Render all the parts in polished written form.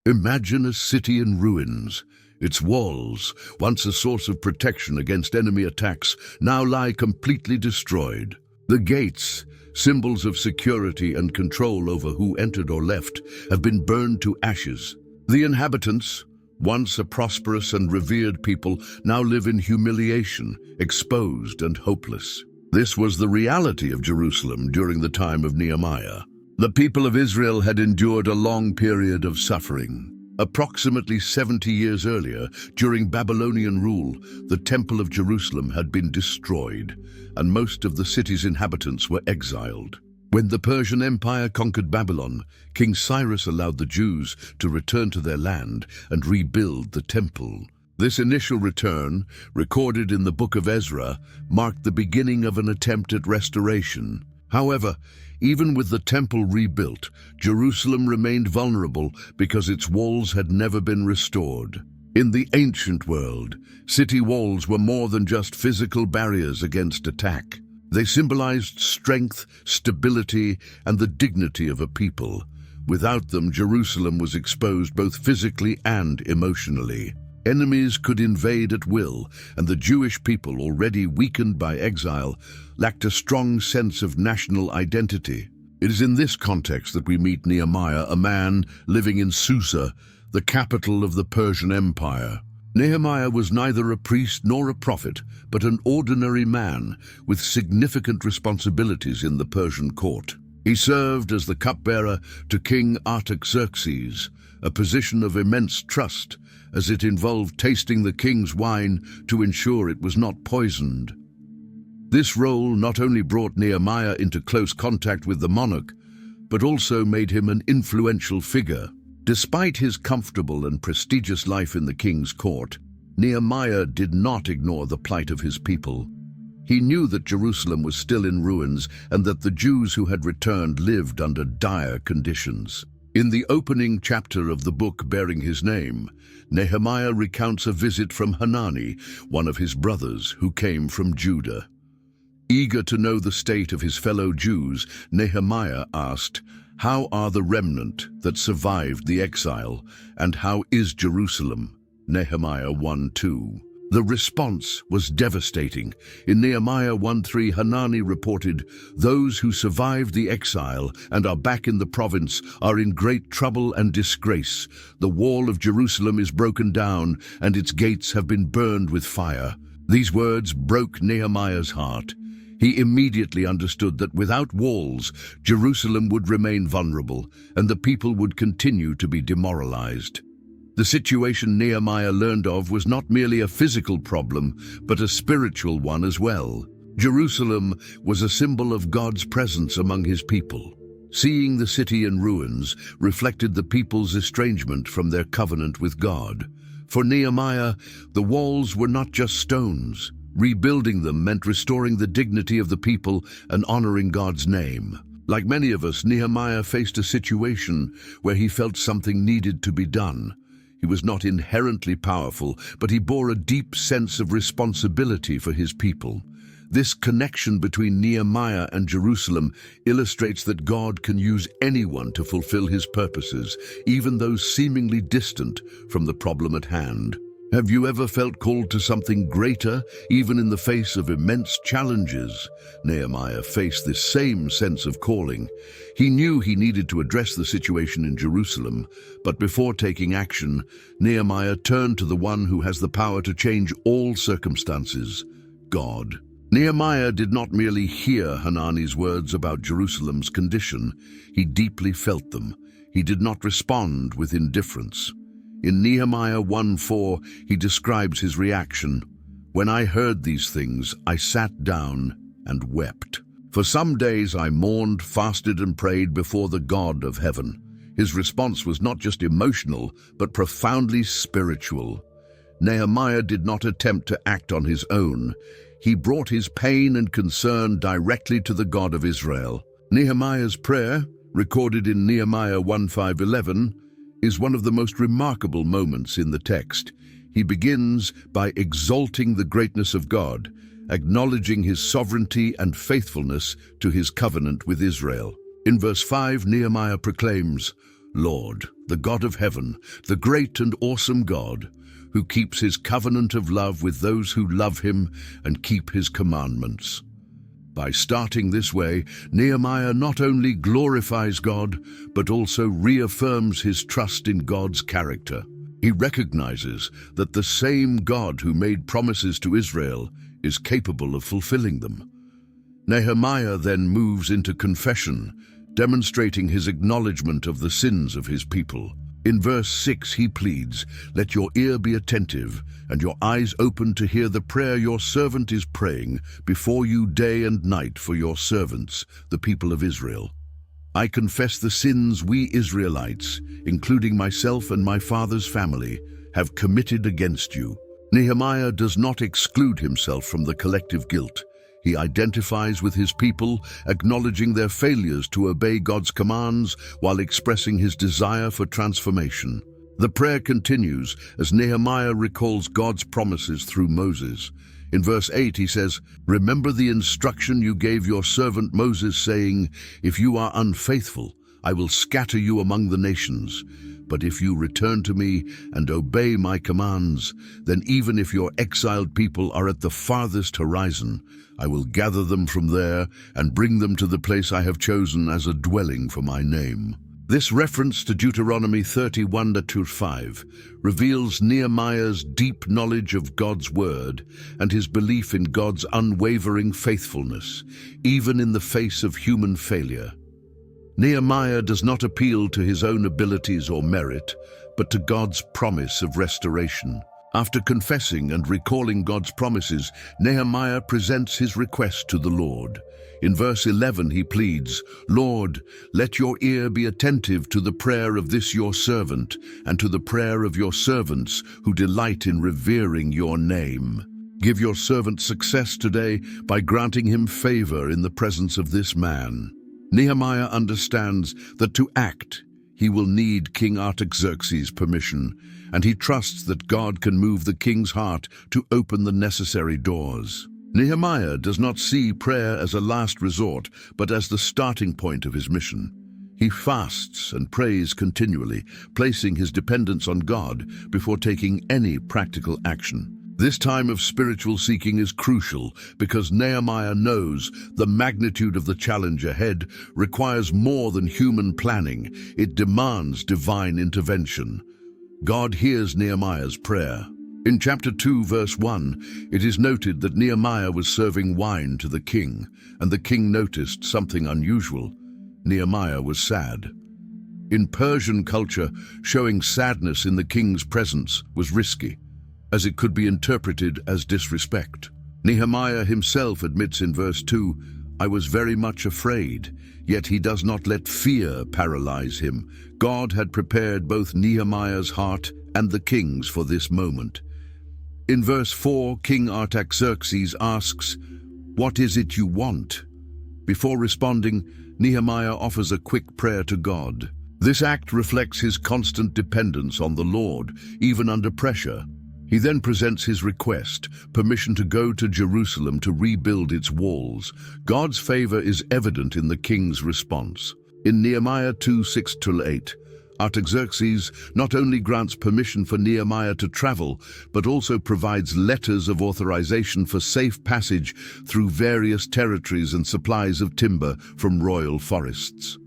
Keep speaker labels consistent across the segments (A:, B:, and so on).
A: Imagine a city in ruins. Its walls, once a source of protection against enemy attacks, now lie completely destroyed. The gates, symbols of security and control over who entered or left, have been burned to ashes. The inhabitants, once a prosperous and revered people, now live in humiliation, exposed and hopeless. This was the reality of Jerusalem during the time of Nehemiah. The people of Israel had endured a long period of suffering. Approximately 70 years earlier, during Babylonian rule, the Temple of Jerusalem had been destroyed, and most of the city's inhabitants were exiled. When the Persian Empire conquered Babylon, King Cyrus allowed the Jews to return to their land and rebuild the temple. This initial return, recorded in the Book of Ezra, marked the beginning of an attempt at restoration. However, even with the temple rebuilt, Jerusalem remained vulnerable because its walls had never been restored. In the ancient world, city walls were more than just physical barriers against attack. They symbolized strength, stability, and the dignity of a people. Without them, Jerusalem was exposed both physically and emotionally. Enemies could invade at will, and the Jewish people, already weakened by exile, lacked a strong sense of national identity. It is in this context that we meet Nehemiah, a man living in Susa, the capital of the Persian Empire. Nehemiah was neither a priest nor a prophet, but an ordinary man with significant responsibilities in the Persian court. He served as the cupbearer to King Artaxerxes, a position of immense trust, as it involved tasting the king's wine to ensure it was not poisoned. This role not only brought Nehemiah into close contact with the monarch, but also made him an influential figure. Despite his comfortable and prestigious life in the king's court, Nehemiah did not ignore the plight of his people. He knew that Jerusalem was still in ruins and that the Jews who had returned lived under dire conditions. In the opening chapter of the book bearing his name, Nehemiah recounts a visit from Hanani, one of his brothers who came from Judah. Eager to know the state of his fellow Jews, Nehemiah asked, "How are the remnant that survived the exile, and how is Jerusalem?" Nehemiah 1:2. The response was devastating. In Nehemiah 1:3, Hanani reported, "Those who survived the exile and are back in the province are in great trouble and disgrace. The wall of Jerusalem is broken down, and its gates have been burned with fire." These words broke Nehemiah's heart. He immediately understood that without walls, Jerusalem would remain vulnerable, and the people would continue to be demoralized. The situation Nehemiah learned of was not merely a physical problem, but a spiritual one as well. Jerusalem was a symbol of God's presence among his people. Seeing the city in ruins reflected the people's estrangement from their covenant with God. For Nehemiah, the walls were not just stones. Rebuilding them meant restoring the dignity of the people and honoring God's name. Like many of us, Nehemiah faced a situation where he felt something needed to be done. He was not inherently powerful, but he bore a deep sense of responsibility for his people. This connection between Nehemiah and Jerusalem illustrates that God can use anyone to fulfill his purposes, even those seemingly distant from the problem at hand. Have you ever felt called to something greater, even in the face of immense challenges? Nehemiah faced this same sense of calling. He knew he needed to address the situation in Jerusalem, but before taking action, Nehemiah turned to the one who has the power to change all circumstances, God. Nehemiah did not merely hear Hanani's words about Jerusalem's condition, he deeply felt them. He did not respond with indifference. In Nehemiah 1:4, he describes his reaction. "When I heard these things, I sat down and wept. For some days I mourned, fasted, and prayed before the God of heaven." His response was not just emotional, but profoundly spiritual. Nehemiah did not attempt to act on his own. He brought his pain and concern directly to the God of Israel. Nehemiah's prayer, recorded in Nehemiah 1:5-11, is one of the most remarkable moments in the text. He begins by exalting the greatness of God, acknowledging his sovereignty and faithfulness to his covenant with Israel. In verse 5, Nehemiah proclaims, Lord, the God of heaven, the great and awesome God, who keeps his covenant of love with those who love him and keep his commandments. By starting this way, Nehemiah not only glorifies God, but also reaffirms his trust in God's character. He recognizes that the same God who made promises to Israel is capable of fulfilling them. Nehemiah then moves into confession, demonstrating his acknowledgement of the sins of his people. In verse 6 he pleads, "Let your ear be attentive and your eyes open to hear the prayer your servant is praying before you day and night for your servants, the people of Israel. I confess the sins we Israelites, including myself and my father's family, have committed against you." Nehemiah does not exclude himself from the collective guilt. He identifies with his people, acknowledging their failures to obey God's commands while expressing his desire for transformation. The prayer continues as Nehemiah recalls God's promises through Moses. In verse 8 he says, "Remember the instruction you gave your servant Moses, saying, 'If you are unfaithful, I will scatter you among the nations. But if you return to me and obey my commands, then even if your exiled people are at the farthest horizon, I will gather them from there and bring them to the place I have chosen as a dwelling for my name.'" This reference to Deuteronomy 31:5 reveals Nehemiah's deep knowledge of God's word and his belief in God's unwavering faithfulness, even in the face of human failure. Nehemiah does not appeal to his own abilities or merit, but to God's promise of restoration. After confessing and recalling God's promises, Nehemiah presents his request to the Lord. In verse 11 he pleads, "Lord, let your ear be attentive to the prayer of this your servant, and to the prayer of your servants who delight in revering your name. Give your servant success today by granting him favor in the presence of this man." Nehemiah understands that to act, he will need King Artaxerxes' permission, and he trusts that God can move the king's heart to open the necessary doors. Nehemiah does not see prayer as a last resort, but as the starting point of his mission. He fasts and prays continually, placing his dependence on God before taking any practical action. This time of spiritual seeking is crucial because Nehemiah knows the magnitude of the challenge ahead requires more than human planning. It demands divine intervention. God hears Nehemiah's prayer. In chapter 2, verse 1, it is noted that Nehemiah was serving wine to the king, and the king noticed something unusual. Nehemiah was sad. In Persian culture, showing sadness in the king's presence was risky, as it could be interpreted as disrespect. Nehemiah himself admits in verse 2, "I was very much afraid," yet he does not let fear paralyze him. God had prepared both Nehemiah's heart and the king's for this moment. In verse 4, King Artaxerxes asks, "What is it you want?" Before responding, Nehemiah offers a quick prayer to God. This act reflects his constant dependence on the Lord, even under pressure. He then presents his request, permission to go to Jerusalem to rebuild its walls. God's favor is evident in the king's response. In Nehemiah 2:6-8, Artaxerxes not only grants permission for Nehemiah to travel, but also provides letters of authorization for safe passage through various territories and supplies of timber from royal forests.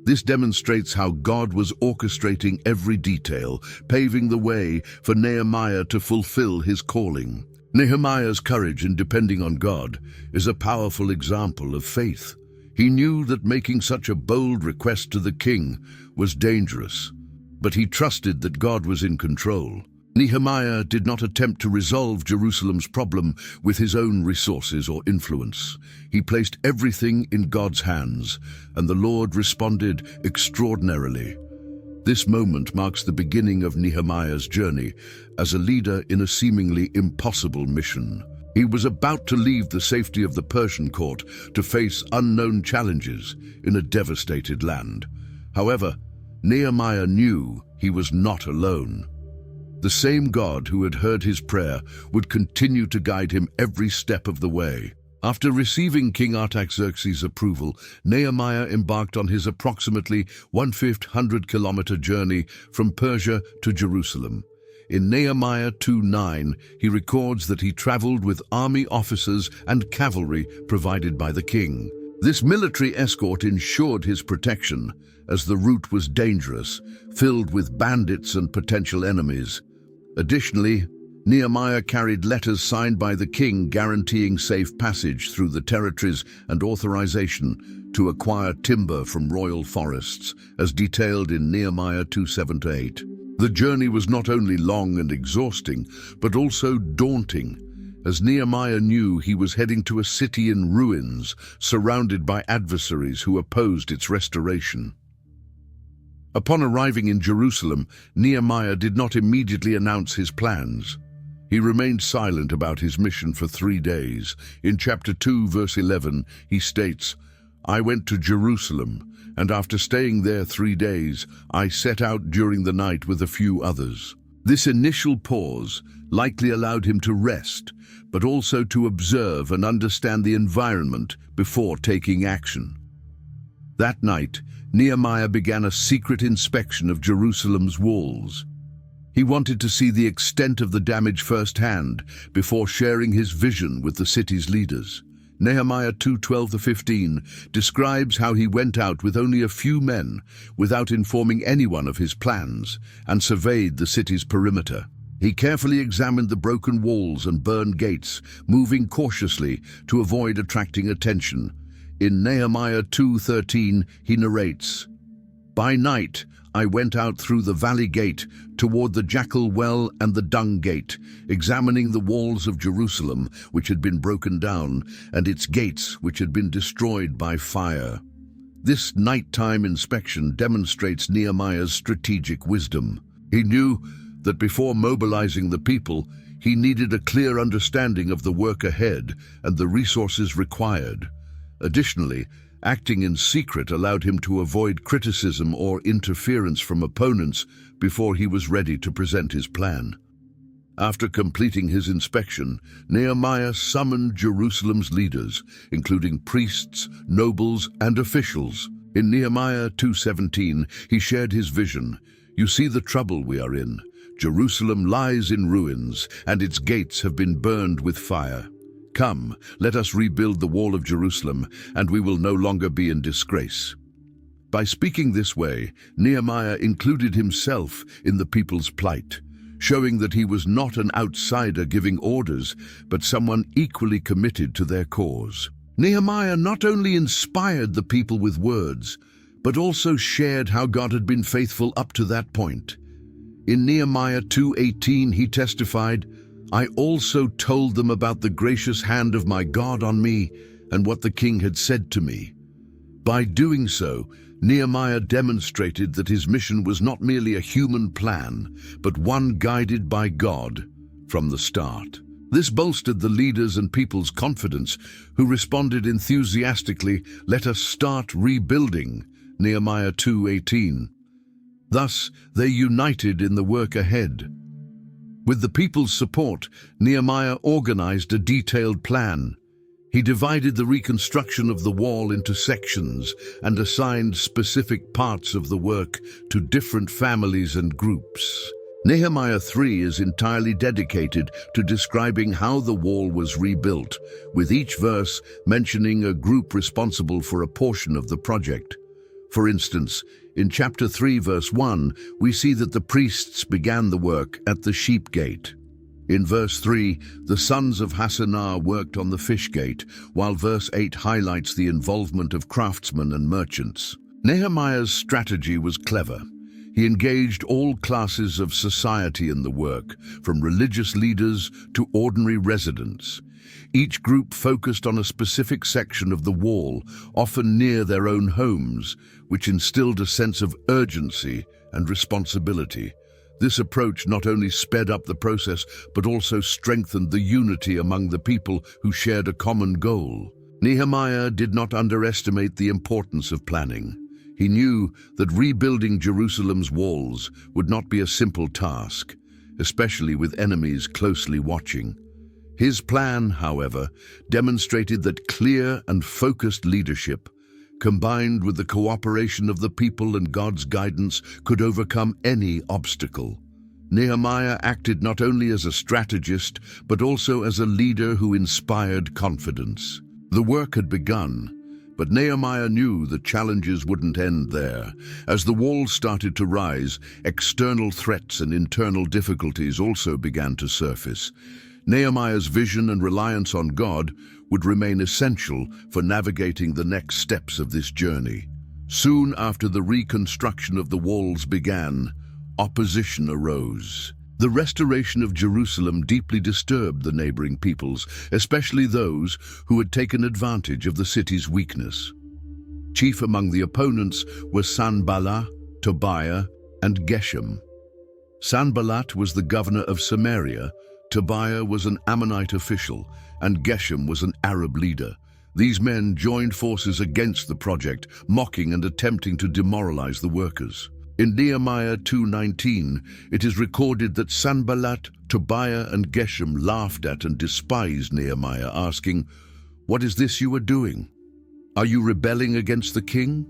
A: This demonstrates how God was orchestrating every detail, paving the way for Nehemiah to fulfill his calling. Nehemiah's courage in depending on God is a powerful example of faith. He knew that making such a bold request to the king was dangerous, but he trusted that God was in control. Nehemiah did not attempt to resolve Jerusalem's problem with his own resources or influence. He placed everything in God's hands, and the Lord responded extraordinarily. This moment marks the beginning of Nehemiah's journey as a leader in a seemingly impossible mission. He was about to leave the safety of the Persian court to face unknown challenges in a devastated land. However, Nehemiah knew he was not alone. The same God who had heard his prayer would continue to guide him every step of the way. After receiving King Artaxerxes' approval, Nehemiah embarked on his approximately 1,500-kilometer journey from Persia to Jerusalem. In Nehemiah 2:9, he records that he traveled with army officers and cavalry provided by the king. This military escort ensured his protection, as the route was dangerous, filled with bandits and potential enemies. Additionally, Nehemiah carried letters signed by the king guaranteeing safe passage through the territories and authorization to acquire timber from royal forests, as detailed in Nehemiah 2:7-8. The journey was not only long and exhausting, but also daunting, as Nehemiah knew he was heading to a city in ruins, surrounded by adversaries who opposed its restoration. Upon arriving in Jerusalem, Nehemiah did not immediately announce his plans. He remained silent about his mission for 3 days. In chapter 2, verse 11, he states, "I went to Jerusalem, and after staying there 3 days, I set out during the night with a few others." This initial pause likely allowed him to rest, but also to observe and understand the environment before taking action. That night, Nehemiah began a secret inspection of Jerusalem's walls. He wanted to see the extent of the damage firsthand before sharing his vision with the city's leaders. Nehemiah 2:12-15 describes how he went out with only a few men, without informing anyone of his plans, and surveyed the city's perimeter. He carefully examined the broken walls and burned gates, moving cautiously to avoid attracting attention. In Nehemiah 2:13, he narrates, "By night I went out through the valley gate toward the jackal well and the dung gate, examining the walls of Jerusalem, which had been broken down, and its gates, which had been destroyed by fire." This nighttime inspection demonstrates Nehemiah's strategic wisdom. He knew that before mobilizing the people, he needed a clear understanding of the work ahead and the resources required. Additionally, acting in secret allowed him to avoid criticism or interference from opponents before he was ready to present his plan. After completing his inspection, Nehemiah summoned Jerusalem's leaders, including priests, nobles, and officials. In Nehemiah 2:17, he shared his vision. "You see the trouble we are in. Jerusalem lies in ruins, and its gates have been burned with fire. Come, let us rebuild the wall of Jerusalem, and we will no longer be in disgrace." By speaking this way, Nehemiah included himself in the people's plight, showing that he was not an outsider giving orders, but someone equally committed to their cause. Nehemiah not only inspired the people with words, but also shared how God had been faithful up to that point. In Nehemiah 2:18, he testified, "I also told them about the gracious hand of my God on me and what the king had said to me." By doing so, Nehemiah demonstrated that his mission was not merely a human plan, but one guided by God from the start. This bolstered the leaders and people's confidence, who responded enthusiastically, "Let us start rebuilding," Nehemiah 2:18. Thus, they united in the work ahead. With the people's support, Nehemiah organized a detailed plan. He divided the reconstruction of the wall into sections and assigned specific parts of the work to different families and groups. Nehemiah 3 is entirely dedicated to describing how the wall was rebuilt, with each verse mentioning a group responsible for a portion of the project. For instance, in chapter 3, verse 1, we see that the priests began the work at the sheep gate. In verse 3, the sons of Hassenaah worked on the fish gate, while verse 8 highlights the involvement of craftsmen and merchants. Nehemiah's strategy was clever. He engaged all classes of society in the work, from religious leaders to ordinary residents. Each group focused on a specific section of the wall, often near their own homes, which instilled a sense of urgency and responsibility. This approach not only sped up the process, but also strengthened the unity among the people who shared a common goal. Nehemiah did not underestimate the importance of planning. He knew that rebuilding Jerusalem's walls would not be a simple task, especially with enemies closely watching. His plan, however, demonstrated that clear and focused leadership, combined with the cooperation of the people and God's guidance, could overcome any obstacle. Nehemiah acted not only as a strategist, but also as a leader who inspired confidence. The work had begun, but Nehemiah knew the challenges wouldn't end there. As the walls started to rise, external threats and internal difficulties also began to surface. Nehemiah's vision and reliance on God would remain essential for navigating the next steps of this journey. Soon after the reconstruction of the walls began, opposition arose. The restoration of Jerusalem deeply disturbed the neighboring peoples, especially those who had taken advantage of the city's weakness. Chief among the opponents were Sanballat, Tobiah, and Geshem. Sanballat was the governor of Samaria, Tobiah was an Ammonite official, and Geshem was an Arab leader. These men joined forces against the project, mocking and attempting to demoralize the workers. In Nehemiah 2:19, it is recorded that Sanballat, Tobiah, and Geshem laughed at and despised Nehemiah, asking, "What is this you are doing? Are you rebelling against the king?"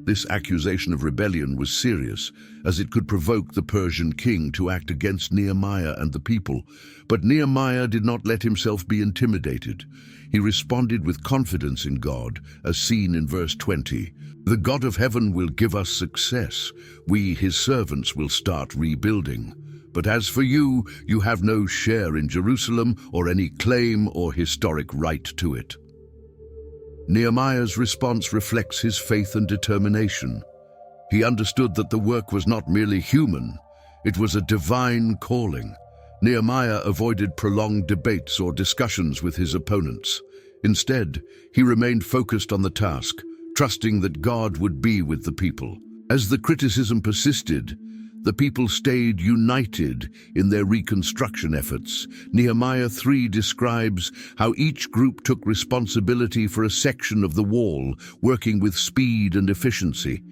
A: This accusation of rebellion was serious, as it could provoke the Persian king to act against Nehemiah and the people. But Nehemiah did not let himself be intimidated. He responded with confidence in God, as seen in verse 20. "The God of heaven will give us success. We, his servants, will start rebuilding. But as for you, you have no share in Jerusalem or any claim or historic right to it." Nehemiah's response reflects his faith and determination. He understood that the work was not merely human, it was a divine calling. Nehemiah avoided prolonged debates or discussions with his opponents. Instead, he remained focused on the task, trusting that God would be with the people. As the criticism persisted, the people stayed united in their reconstruction efforts. Nehemiah 3 describes how each group took responsibility for a section of the wall, working with speed and efficiency.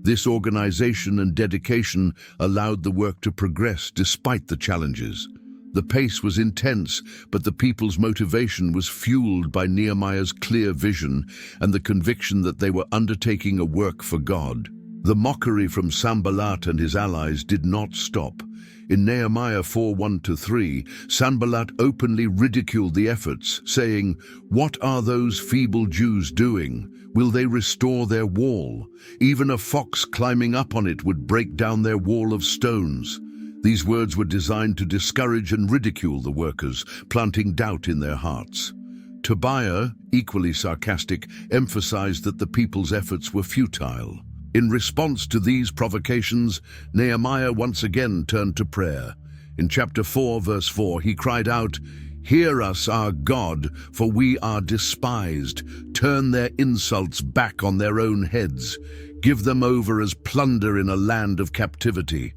A: This organization and dedication allowed the work to progress despite the challenges. The pace was intense, but the people's motivation was fueled by Nehemiah's clear vision and the conviction that they were undertaking a work for God. The mockery from Sanballat and his allies did not stop. In Nehemiah 4:1-3, Sanballat openly ridiculed the efforts, saying, "What are those feeble Jews doing? Will they restore their wall? Even a fox climbing up on it would break down their wall of stones." These words were designed to discourage and ridicule the workers, planting doubt in their hearts. Tobiah, equally sarcastic, emphasized that the people's efforts were futile. In response to these provocations, Nehemiah once again turned to prayer. In chapter 4, verse 4, he cried out, "Hear us, our God, for we are despised. Turn their insults back on their own heads. Give them over as plunder in a land of captivity."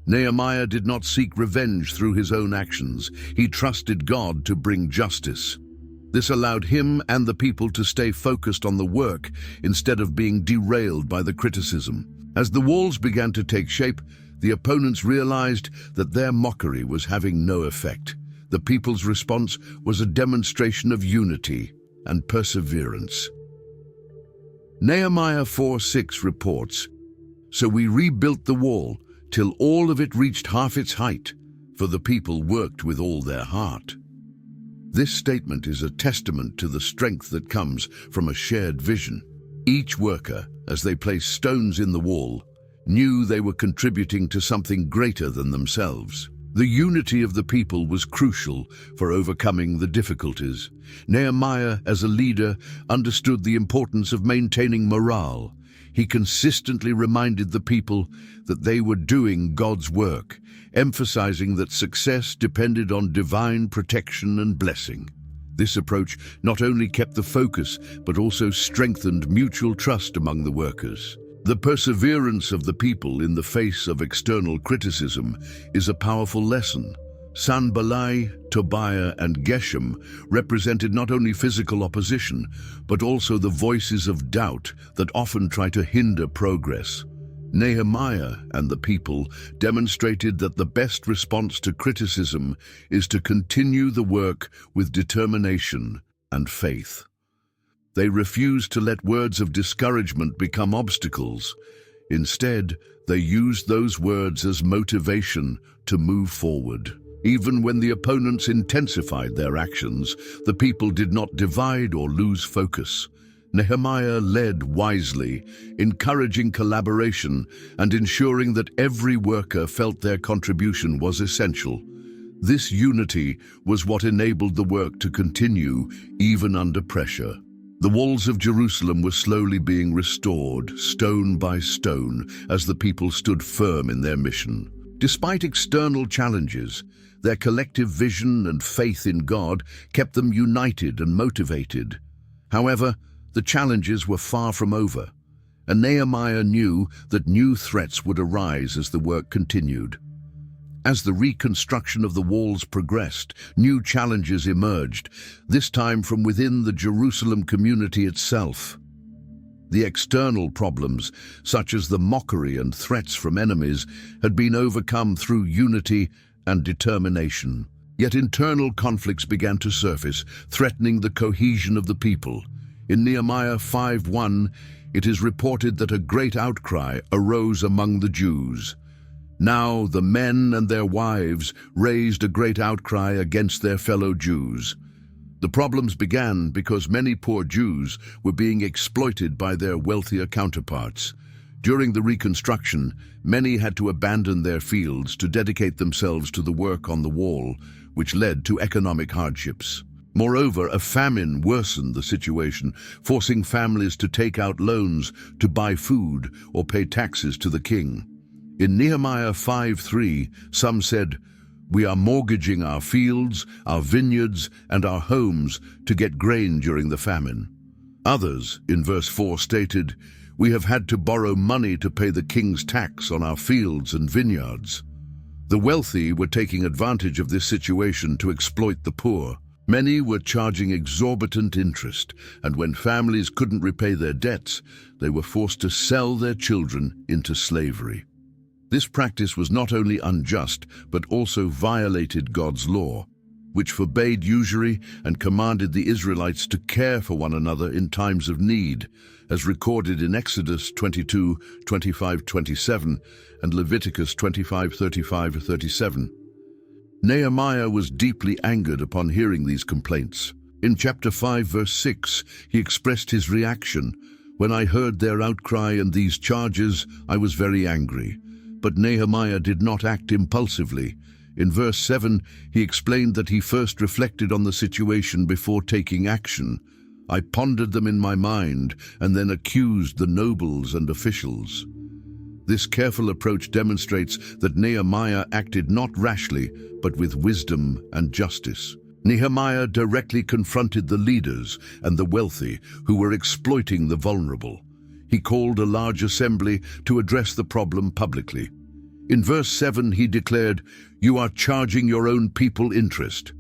A: Nehemiah did not seek revenge through his own actions. He trusted God to bring justice. This allowed him and the people to stay focused on the work instead of being derailed by the criticism. As the walls began to take shape, the opponents realized that their mockery was having no effect. The people's response was a demonstration of unity and perseverance. Nehemiah 4:6 reports, "So we rebuilt the wall till all of it reached half its height, for the people worked with all their heart." This statement is a testament to the strength that comes from a shared vision. Each worker, as they placed stones in the wall, knew they were contributing to something greater than themselves. The unity of the people was crucial for overcoming the difficulties. Nehemiah, as a leader, understood the importance of maintaining morale. He consistently reminded the people that they were doing God's work, emphasizing that success depended on divine protection and blessing. This approach not only kept the focus, but also strengthened mutual trust among the workers. The perseverance of the people in the face of external criticism is a powerful lesson. Sanballat, Tobiah, and Geshem represented not only physical opposition, but also the voices of doubt that often try to hinder progress. Nehemiah and the people demonstrated that the best response to criticism is to continue the work with determination and faith. They refused to let words of discouragement become obstacles. Instead, they used those words as motivation to move forward. Even when the opponents intensified their actions, the people did not divide or lose focus. Nehemiah led wisely, encouraging collaboration and ensuring that every worker felt their contribution was essential. This unity was what enabled the work to continue even under pressure. The walls of Jerusalem were slowly being restored, stone by stone, as the people stood firm in their mission. Despite external challenges, their collective vision and faith in God kept them united and motivated. However, the challenges were far from over, and Nehemiah knew that new threats would arise as the work continued. As the reconstruction of the walls progressed, new challenges emerged, this time from within the Jerusalem community itself. The external problems, such as the mockery and threats from enemies, had been overcome through unity and determination. Yet internal conflicts began to surface, threatening the cohesion of the people. In Nehemiah 5:1, it is reported that a great outcry arose among the Jews. Now the men and their wives raised a great outcry against their fellow Jews. The problems began because many poor Jews were being exploited by their wealthier counterparts. During the reconstruction, many had to abandon their fields to dedicate themselves to the work on the wall, which led to economic hardships. Moreover, a famine worsened the situation, forcing families to take out loans to buy food or pay taxes to the king. In Nehemiah 5:3, some said, "We are mortgaging our fields, our vineyards, and our homes to get grain during the famine." Others, in verse 4, stated, "We have had to borrow money to pay the king's tax on our fields and vineyards." The wealthy were taking advantage of this situation to exploit the poor. Many were charging exorbitant interest, and when families couldn't repay their debts, they were forced to sell their children into slavery. This practice was not only unjust, but also violated God's law, which forbade usury and commanded the Israelites to care for one another in times of need, as recorded in Exodus 22:25-27 and Leviticus 25:35-37. Nehemiah was deeply angered upon hearing these complaints. In chapter 5, verse 6, he expressed his reaction. "When I heard their outcry and these charges, I was very angry." But Nehemiah did not act impulsively. In verse 7, he explained that he first reflected on the situation before taking action. "I pondered them in my mind and then accused the nobles and officials." This careful approach demonstrates that Nehemiah acted not rashly, but with wisdom and justice. Nehemiah directly confronted the leaders and the wealthy who were exploiting the vulnerable. He called a large assembly to address the problem publicly. In verse 7, he declared, "You are charging your own people interest."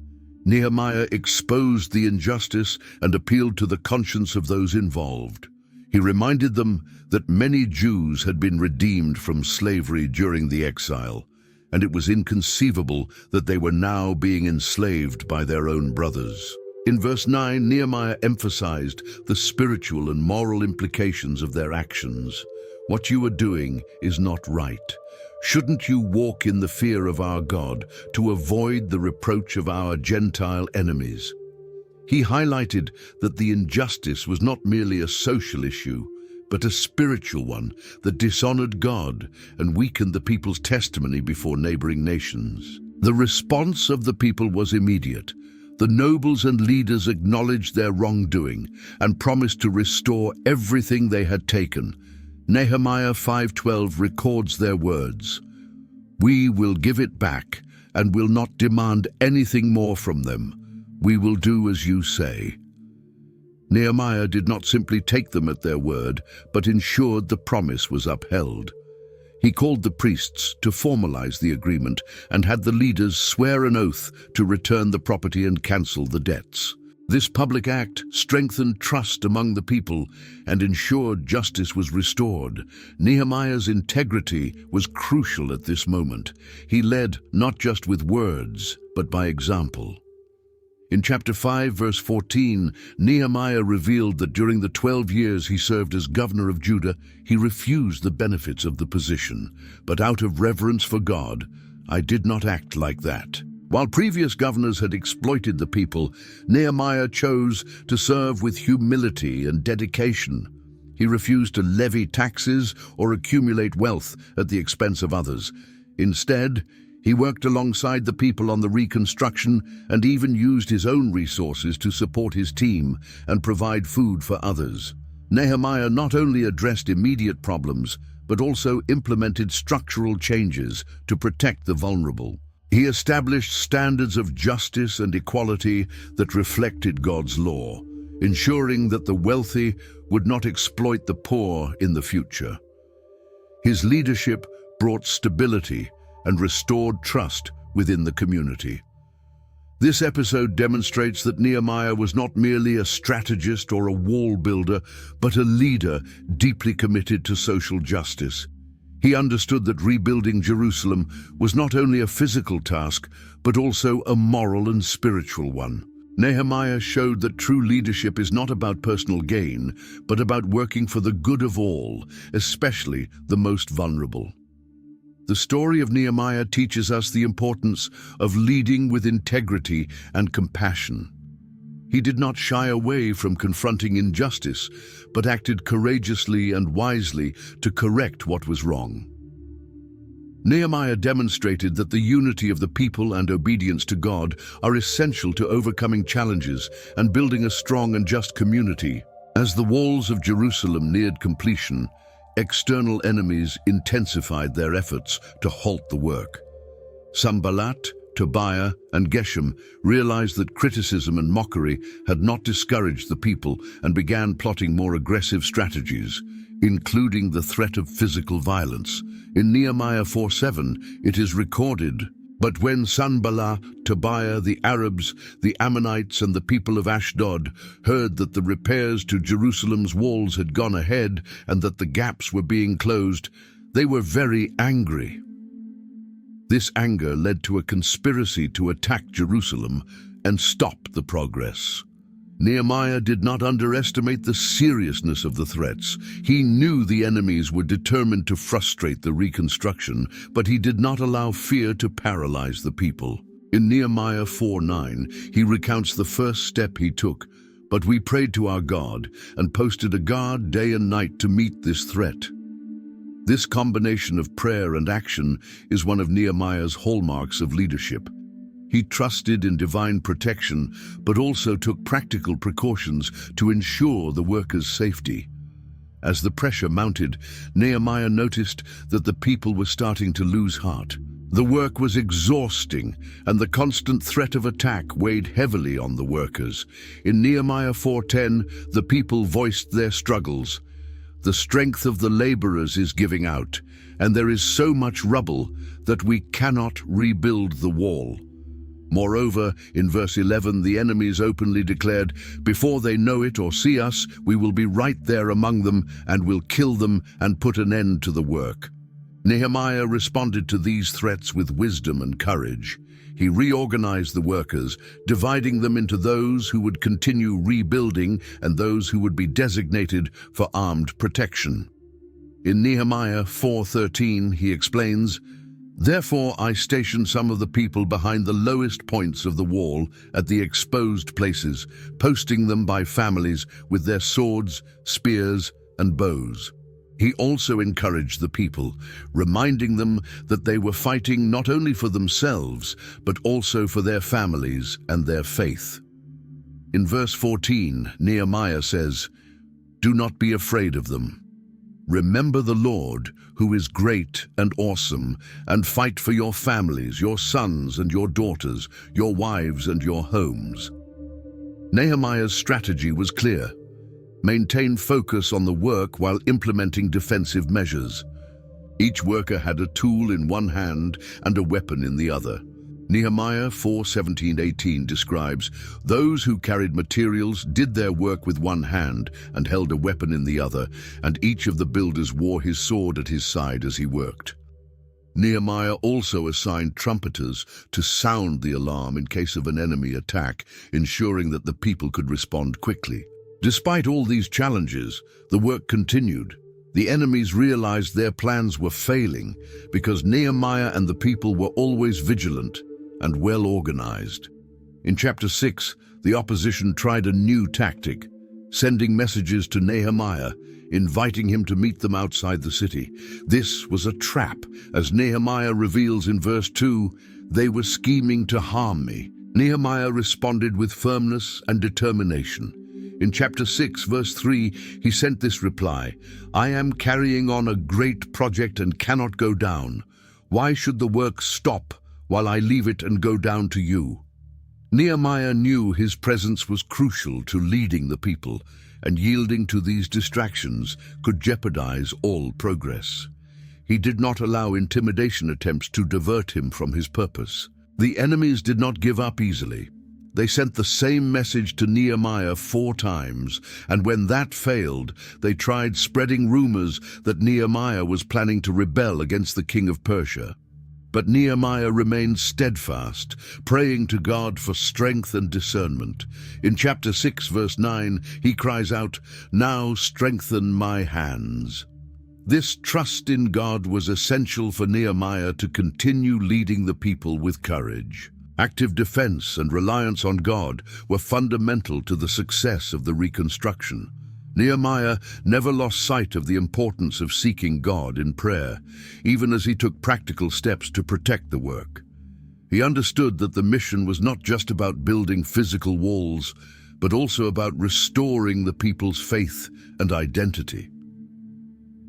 A: Nehemiah exposed the injustice and appealed to the conscience of those involved. He reminded them that many Jews had been redeemed from slavery during the exile, and it was inconceivable that they were now being enslaved by their own brothers. In verse 9, Nehemiah emphasized the spiritual and moral implications of their actions. "What you are doing is not right. Shouldn't you walk in the fear of our God to avoid the reproach of our Gentile enemies?" He highlighted that the injustice was not merely a social issue, but a spiritual one that dishonored God and weakened the people's testimony before neighboring nations. The response of the people was immediate. The nobles and leaders acknowledged their wrongdoing and promised to restore everything they had taken. Nehemiah 5:12 records their words, "We will give it back and will not demand anything more from them. We will do as you say." Nehemiah did not simply take them at their word, but ensured the promise was upheld. He called the priests to formalize the agreement and had the leaders swear an oath to return the property and cancel the debts. This public act strengthened trust among the people and ensured justice was restored. Nehemiah's integrity was crucial at this moment. He led not just with words, but by example. In chapter 5, verse 14, Nehemiah revealed that during the 12 years he served as governor of Judah, he refused the benefits of the position. But out of reverence for God, I did not act like that. While previous governors had exploited the people, Nehemiah chose to serve with humility and dedication. He refused to levy taxes or accumulate wealth at the expense of others. Instead, he worked alongside the people on the reconstruction and even used his own resources to support his team and provide food for others. Nehemiah not only addressed immediate problems, but also implemented structural changes to protect the vulnerable. He established standards of justice and equality that reflected God's law, ensuring that the wealthy would not exploit the poor in the future. His leadership brought stability and restored trust within the community. This episode demonstrates that Nehemiah was not merely a strategist or a wall builder, but a leader deeply committed to social justice. He understood that rebuilding Jerusalem was not only a physical task, but also a moral and spiritual one. Nehemiah showed that true leadership is not about personal gain, but about working for the good of all, especially the most vulnerable. The story of Nehemiah teaches us the importance of leading with integrity and compassion. He did not shy away from confronting injustice, but acted courageously and wisely to correct what was wrong. Nehemiah demonstrated that the unity of the people and obedience to God are essential to overcoming challenges and building a strong and just community. As the walls of Jerusalem neared completion, external enemies intensified their efforts to halt the work. Sanballat, Tobiah, and Geshem realized that criticism and mockery had not discouraged the people and began plotting more aggressive strategies, including the threat of physical violence. In Nehemiah 4:7, it is recorded, "But when Sanballat, Tobiah, the Arabs, the Ammonites, and the people of Ashdod heard that the repairs to Jerusalem's walls had gone ahead and that the gaps were being closed, they were very angry." This anger led to a conspiracy to attack Jerusalem and stop the progress. Nehemiah did not underestimate the seriousness of the threats. He knew the enemies were determined to frustrate the reconstruction, but he did not allow fear to paralyze the people. In Nehemiah 4:9, he recounts the first step he took. "But we prayed to our God and posted a guard day and night to meet this threat." This combination of prayer and action is one of Nehemiah's hallmarks of leadership. He trusted in divine protection, but also took practical precautions to ensure the workers' safety. As the pressure mounted, Nehemiah noticed that the people were starting to lose heart. The work was exhausting, and the constant threat of attack weighed heavily on the workers. In Nehemiah 4:10, the people voiced their struggles. "The strength of the laborers is giving out, and there is so much rubble that we cannot rebuild the wall." Moreover, in verse 11, the enemies openly declared, "Before they know it or see us, we will be right there among them and will kill them and put an end to the work." Nehemiah responded to these threats with wisdom and courage. He reorganized the workers, dividing them into those who would continue rebuilding and those who would be designated for armed protection. In Nehemiah 4:13, he explains, "Therefore I stationed some of the people behind the lowest points of the wall at the exposed places, posting them by families with their swords, spears, and bows." He also encouraged the people, reminding them that they were fighting not only for themselves, but also for their families and their faith. In verse 14, Nehemiah says, "Do not be afraid of them. Remember the Lord, who is great and awesome, and fight for your families, your sons and your daughters, your wives and your homes." Nehemiah's strategy was clear. Maintain focus on the work while implementing defensive measures. Each worker had a tool in one hand and a weapon in the other. Nehemiah 4:17-18 describes, "Those who carried materials did their work with one hand and held a weapon in the other, and each of the builders wore his sword at his side as he worked." Nehemiah also assigned trumpeters to sound the alarm in case of an enemy attack, ensuring that the people could respond quickly. Despite all these challenges, the work continued. The enemies realized their plans were failing because Nehemiah and the people were always vigilant and well organized. In chapter 6, the opposition tried a new tactic, sending messages to Nehemiah, inviting him to meet them outside the city. This was a trap, as Nehemiah reveals in verse 2, "They were scheming to harm me." Nehemiah responded with firmness and determination. In chapter 6, verse 3, he sent this reply, "I am carrying on a great project and cannot go down. Why should the work stop while I leave it and go down to you?" Nehemiah knew his presence was crucial to leading the people, and yielding to these distractions could jeopardize all progress. He did not allow intimidation attempts to divert him from his purpose. The enemies did not give up easily. They sent the same message to Nehemiah 4 times, and when that failed, they tried spreading rumors that Nehemiah was planning to rebel against the king of Persia. But Nehemiah remained steadfast, praying to God for strength and discernment. In chapter 6, verse 9, he cries out, "Now strengthen my hands." This trust in God was essential for Nehemiah to continue leading the people with courage. Active defense and reliance on God were fundamental to the success of the reconstruction. Nehemiah never lost sight of the importance of seeking God in prayer, even as he took practical steps to protect the work. He understood that the mission was not just about building physical walls, but also about restoring the people's faith and identity.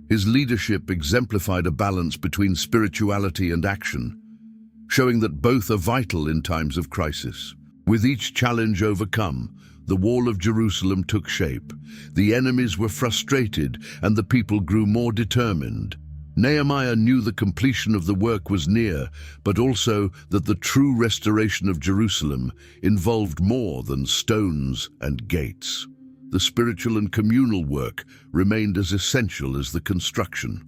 A: His leadership exemplified a balance between spirituality and action, showing that both are vital in times of crisis. With each challenge overcome, the wall of Jerusalem took shape. The enemies were frustrated, and the people grew more determined. Nehemiah knew the completion of the work was near, but also that the true restoration of Jerusalem involved more than stones and gates. The spiritual and communal work remained as essential as the construction.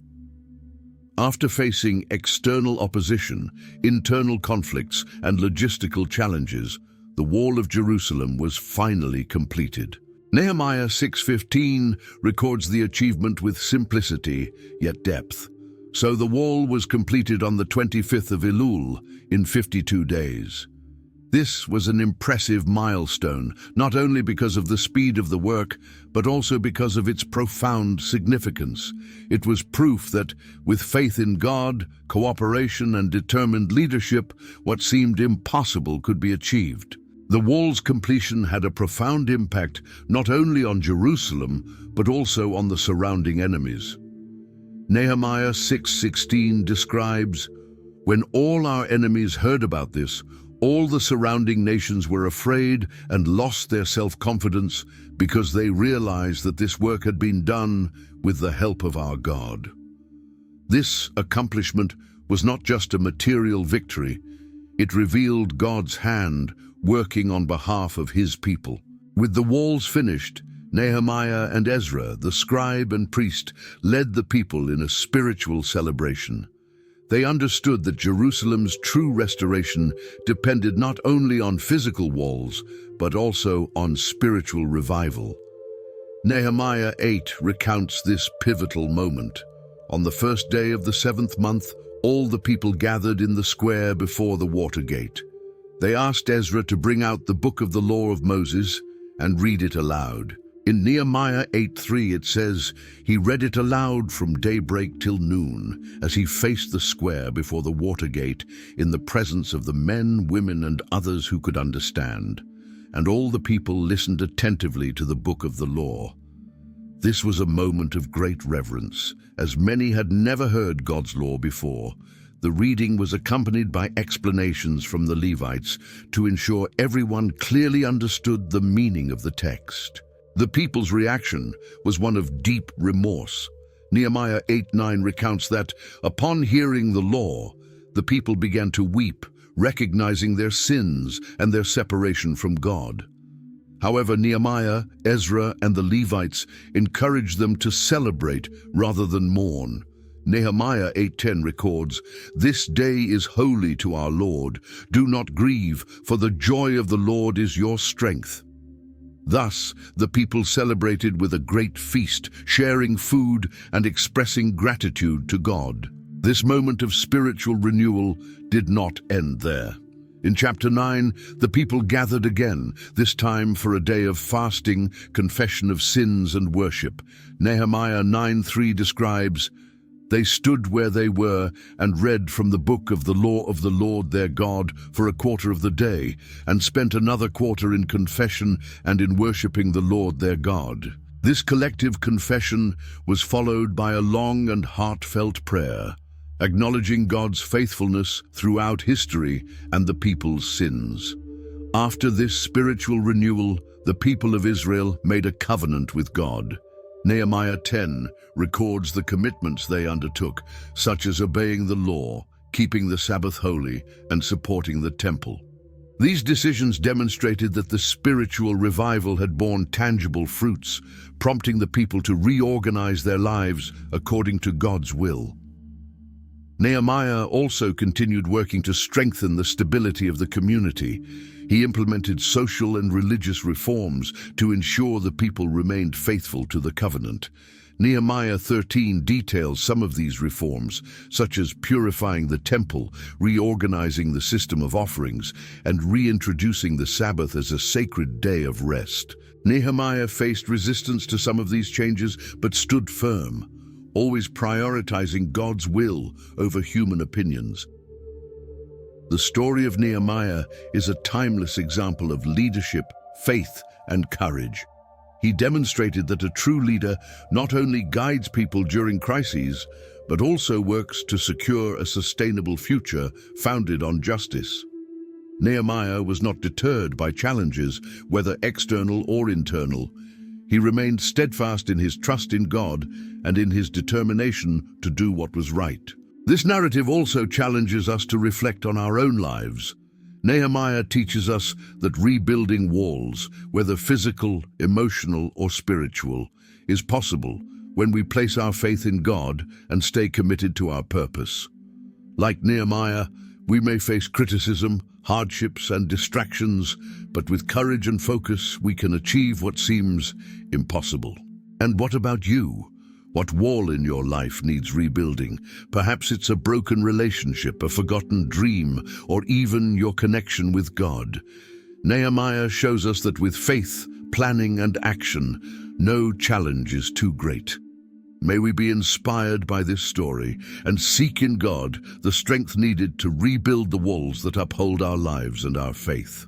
A: After facing external opposition, internal conflicts, and logistical challenges, the Wall of Jerusalem was finally completed. Nehemiah 6:15 records the achievement with simplicity yet depth. So the wall was completed on the 25th of Elul in 52 days. This was an impressive milestone, not only because of the speed of the work, but also because of its profound significance. It was proof that, with faith in God, cooperation, and determined leadership, what seemed impossible could be achieved. The wall's completion had a profound impact not only on Jerusalem, but also on the surrounding enemies. Nehemiah 6:16 describes, "When all our enemies heard about this, all the surrounding nations were afraid and lost their self-confidence because they realized that this work had been done with the help of our God." This accomplishment was not just a material victory, it revealed God's hand working on behalf of his people. With the walls finished, Nehemiah and Ezra, the scribe and priest, led the people in a spiritual celebration. They understood that Jerusalem's true restoration depended not only on physical walls, but also on spiritual revival. Nehemiah 8 recounts this pivotal moment. On the first day of the 7th month, all the people gathered in the square before the water gate. They asked Ezra to bring out the book of the law of Moses and read it aloud. In Nehemiah 8:3 it says, "He read it aloud from daybreak till noon, as he faced the square before the water gate in the presence of the men, women, and others who could understand. And all the people listened attentively to the book of the law." This was a moment of great reverence, as many had never heard God's law before. The reading was accompanied by explanations from the Levites to ensure everyone clearly understood the meaning of the text. The people's reaction was one of deep remorse. Nehemiah 8:9 recounts that, upon hearing the law, the people began to weep, recognizing their sins and their separation from God. However, Nehemiah, Ezra, and the Levites encouraged them to celebrate rather than mourn. Nehemiah 8:10 records, "This day is holy to our Lord. Do not grieve, for the joy of the Lord is your strength." Thus, the people celebrated with a great feast, sharing food and expressing gratitude to God. This moment of spiritual renewal did not end there. In chapter 9, the people gathered again, this time for a day of fasting, confession of sins, and worship. Nehemiah 9:3 describes, "They stood where they were and read from the book of the law of the Lord their God for a quarter of the day, and spent another quarter in confession and in worshipping the Lord their God." This collective confession was followed by a long and heartfelt prayer, acknowledging God's faithfulness throughout history and the people's sins. After this spiritual renewal, the people of Israel made a covenant with God. Nehemiah 10 records the commitments they undertook, such as obeying the law, keeping the Sabbath holy, and supporting the temple. These decisions demonstrated that the spiritual revival had borne tangible fruits, prompting the people to reorganize their lives according to God's will. Nehemiah also continued working to strengthen the stability of the community. He implemented social and religious reforms to ensure the people remained faithful to the covenant. Nehemiah 13 details some of these reforms, such as purifying the temple, reorganizing the system of offerings, and reintroducing the Sabbath as a sacred day of rest. Nehemiah faced resistance to some of these changes, but stood firm, always prioritizing God's will over human opinions. The story of Nehemiah is a timeless example of leadership, faith, and courage. He demonstrated that a true leader not only guides people during crises, but also works to secure a sustainable future founded on justice. Nehemiah was not deterred by challenges, whether external or internal. He remained steadfast in his trust in God and in his determination to do what was right. This narrative also challenges us to reflect on our own lives. Nehemiah teaches us that rebuilding walls, whether physical, emotional, or spiritual, is possible when we place our faith in God and stay committed to our purpose. Like Nehemiah, we may face criticism, hardships, and distractions, but with courage and focus, we can achieve what seems impossible. And what about you? What wall in your life needs rebuilding? Perhaps it's a broken relationship, a forgotten dream, or even your connection with God. Nehemiah shows us that with faith, planning, and action, no challenge is too great. May we be inspired by this story and seek in God the strength needed to rebuild the walls that uphold our lives and our faith.